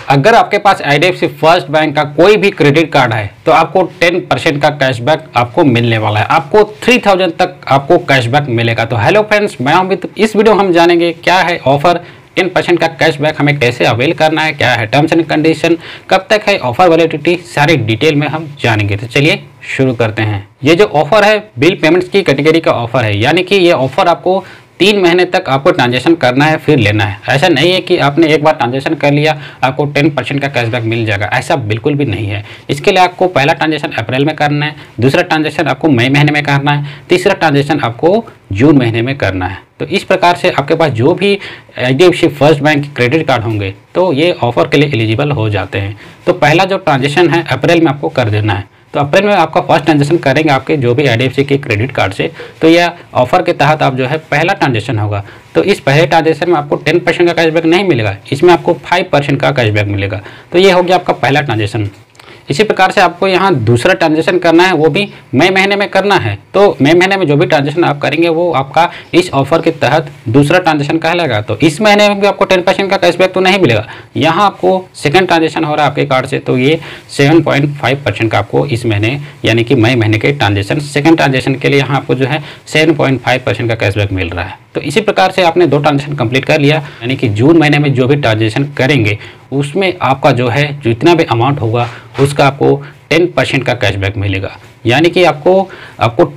अगर आपके पास IDFC first bank का कोई भी क्रेडिट कार्ड है तो आपको 10% का कैशबैक आपको मिलने वाला है। आपको 3000 तक आपको कैशबैक मिलेगा। तो हेलो फ्रेंड्स, मैं अमित। इस वीडियो हम जानेंगे क्या है ऑफर, 10% का कैशबैक हमें कैसे अवेल करना है, क्या है टर्म्स एंड कंडीशन, कब तक है ऑफर वैलिडिटी, सारी डिटेल में हम जानेंगे। तो चलिए शुरू करते हैं। ये जो ऑफर है बिल पेमेंट्स की कैटेगरी का ऑफर है, यानी कि ये ऑफर आपको 3 महीने तक आपको ट्रांजैक्शन करना है फिर लेना है। ऐसा नहीं है कि आपने एक बार ट्रांजैक्शन कर लिया आपको 10% का कैशबैक मिल जाएगा, ऐसा बिल्कुल भी नहीं है। इसके लिए आपको पहला ट्रांजैक्शन अप्रैल में करना है, दूसरा ट्रांजैक्शन आपको मई महीने में करना है, तीसरा ट्रांजैक्शन आपको जून महीने में करना है। तो इस प्रकार से आपके पास जो भी IDFC फर्स्ट बैंक के क्रेडिट कार्ड होंगे तो ये ऑफर के लिए एलिजिबल हो जाते हैं। तो पहला जो ट्रांजैक्शन है अप्रैल में आपको कर देना है। तो अप्रैल में आपका फर्स्ट ट्रांजैक्शन करेंगे आपके जो भी IDFC के क्रेडिट कार्ड से, तो यह ऑफर के तहत आप जो है पहला ट्रांजैक्शन होगा। तो इस पहले ट्रांजैक्शन में आपको 10% का कैशबैक नहीं मिलेगा, इसमें आपको 5% का कैशबैक मिलेगा। तो ये हो गया आपका पहला ट्रांजैक्शन। इसी प्रकार से आपको यहाँ दूसरा ट्रांजैक्शन करना है, वो भी मई महीने में करना है। तो मई महीने में जो भी ट्रांजैक्शन आप करेंगे वो आपका इस ऑफर के तहत दूसरा ट्रांजैक्शन कहलाएगा। तो इस महीने में भी आपको 10% का कैशबैक तो नहीं मिलेगा। यहाँ आपको सेकंड ट्रांजैक्शन हो रहा है आपके कार्ड से, तो ये 7.5% का आपको इस महीने यानी कि मई महीने के ट्रांजैक्शन सेकंड ट्रांजैक्शन के लिए यहाँ आपको जो है 7.5% का कैशबैक मिल रहा है। तो इसी प्रकार से आपने 2 ट्रांजैक्शन कंप्लीट कर लिया, यानी कि जून महीने में जो भी ट्रांजैक्शन करेंगे उसमें आपका जो है जितना भी अमाउंट होगा उसका आपको 10% का कैशबैक मिलेगा। यानी कि आपको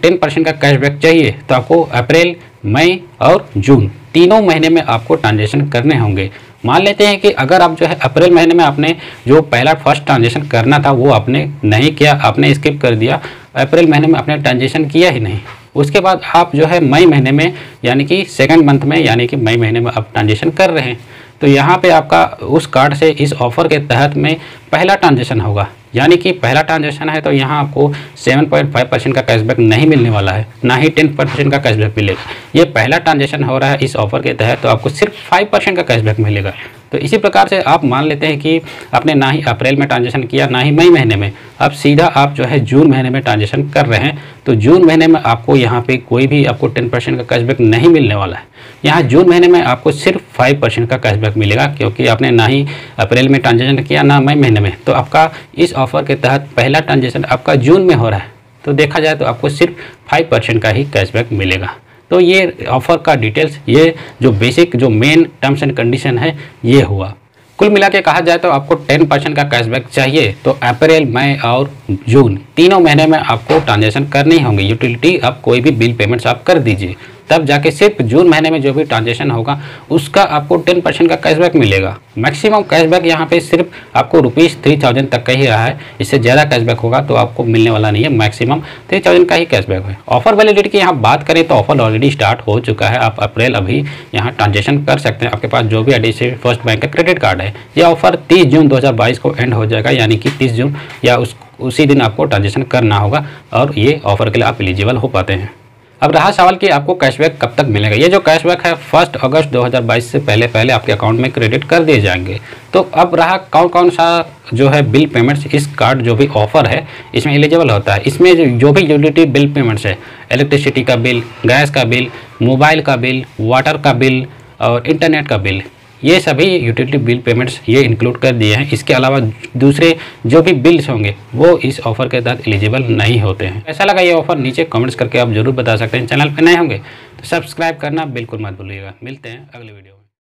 10% का कैशबैक चाहिए तो आपको अप्रैल, मई और जून तीनों महीने में आपको ट्रांजैक्शन करने होंगे। मान लेते हैं कि अगर आप जो है अप्रैल महीने में आपने जो पहला फर्स्ट ट्रांजैक्शन करना था वो आपने नहीं किया, आपने स्किप कर दिया, अप्रैल महीने में आपने ट्रांजैक्शन किया ही नहीं, उसके बाद आप जो है मई महीने में यानी कि सेकंड मंथ में यानी कि मई महीने में आप ट्रांजैक्शन कर रहे हैं, तो यहाँ पे आपका उस कार्ड से इस ऑफर के तहत में पहला ट्रांजैक्शन होगा। यानी कि पहला ट्रांजैक्शन है तो यहाँ आपको 7.5% का कैशबैक नहीं मिलने वाला है, ना ही 10% का कैशबैक मिलेगा। ये पहला ट्रांजैक्शन हो रहा है इस ऑफर के तहत, तो आपको सिर्फ 5% का कैशबैक मिलेगा। तो इसी प्रकार से आप मान लेते हैं कि आपने ना ही अप्रैल में ट्रांजैक्शन किया ना ही मई महीने में, अब सीधा आप जो है जून महीने में ट्रांजैक्शन कर रहे हैं। तो जून महीने में आपको यहाँ पे कोई भी आपको 10% का कैशबैक नहीं मिलने वाला है। यहाँ जून महीने में आपको सिर्फ 5% का कैशबैक मिलेगा, क्योंकि आपने ना ही अप्रैल में ट्रांजैक्शन किया ना मई महीने में। तो आपका इस ऑफर के तहत पहला ट्रांजैक्शन आपका जून में हो रहा है, तो देखा जाए तो आपको सिर्फ 5% का ही कैशबैक मिलेगा। तो ये ऑफर का डिटेल्स, ये जो बेसिक जो मेन टर्म्स एंड कंडीशन है ये हुआ। कुल मिला के कहा जाए तो आपको 10% का कैशबैक चाहिए तो अप्रैल, मई और जून तीनों महीने में आपको ट्रांजैक्शन करने ही होंगे। यूटिलिटी आप कोई भी बिल पेमेंट्स आप कर दीजिए, तब जाके सिर्फ जून महीने में जो भी ट्रांजैक्शन होगा उसका आपको 10% का कैशबैक मिलेगा। मैक्सिमम कैशबैक यहाँ पे सिर्फ आपको ₹3000 तक का ही रहा है, इससे ज़्यादा कैशबैक होगा तो आपको मिलने वाला नहीं है। मैक्सिमम 3000 का ही कैशबैक है। ऑफर वैलिडिटी की यहाँ बात करें तो ऑफर ऑलरेडी स्टार्ट हो चुका है। आप अप्रैल अभी यहाँ ट्रांजैक्शन कर सकते हैं। आपके पास जो भी IDFC फर्स्ट बैंक का क्रेडिट कार्ड है, ये ऑफर 30 जून 2022 को एंड हो जाएगा, यानी कि 30 जून या उसी दिन आपको ट्रांजैक्शन करना होगा और ये ऑफर के लिए आप एलिजिबल हो पाते हैं। अब रहा सवाल कि आपको कैशबैक कब तक मिलेगा। ये जो कैशबैक है 1 अगस्त 2022 से पहले आपके अकाउंट में क्रेडिट कर दिए जाएंगे। तो अब रहा कौन कौन सा जो है बिल पेमेंट्स इस कार्ड जो भी ऑफर है इसमें एलिजिबल होता है। इसमें जो भी यूटिलिटी बिल पेमेंट्स है, इलेक्ट्रिसिटी का बिल, गैस का बिल, मोबाइल का बिल, वाटर का बिल और इंटरनेट का बिल, ये सभी यूटिलिटी बिल पेमेंट्स ये इंक्लूड कर दिए हैं। इसके अलावा दूसरे जो भी बिल्स होंगे वो इस ऑफर के तहत एलिजिबल नहीं होते हैं। ऐसा लगा ये ऑफर नीचे कमेंट्स करके आप जरूर बता सकते हैं। चैनल पर नए होंगे तो सब्सक्राइब करना बिल्कुल मत भूलिएगा। मिलते हैं अगले वीडियो में।